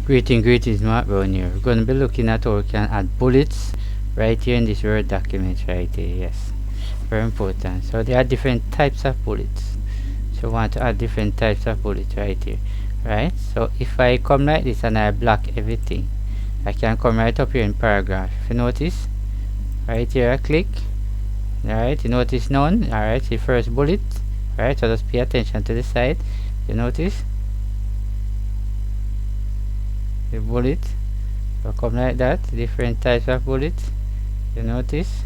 Greetings, Mark Brown here. We're going to be looking at how we can add bullets right here in this Word document right here. Yes, very important. So there are different types of bullets. So we want to add different types of bullets right here. Right? So if I come like this and I block everything, I can come right up here in paragraph. If you notice, right here I click. Alright, you notice none. Alright, the first bullet. Right, so just pay attention to the side. You notice the bullet will come like that. Different types of bullets. You notice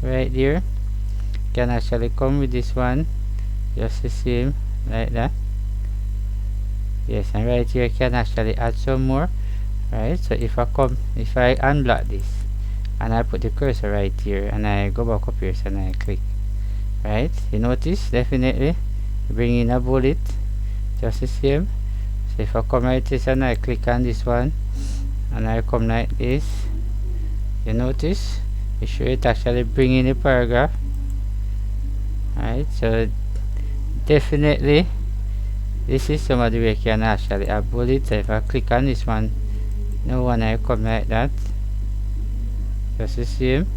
right there. Can actually come with this one, just the same like that. Yes, and right here can actually add some more. Right, so if I unblock this and I put the cursor right here and I go back up here and I click, right, you notice definitely bring in a bullet just the same. So if I come right this and I click on this one and I come like this, you notice you should it actually bring in the paragraph. Right, so definitely this is some of the way you can actually add bullets. So if I click on this one, no one I come like that, just the same.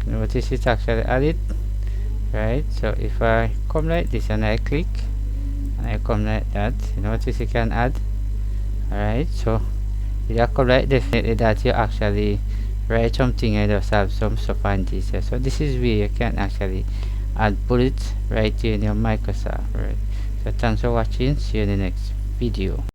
Notice it actually added. Right, so if I come like this and I click and I come like that, you notice you can add. Alright, so if you come like definitely that you actually write something and just have some stuff on this. So this is where you can actually add bullets right here in your Microsoft. Right, so thanks for watching. See you in the next video.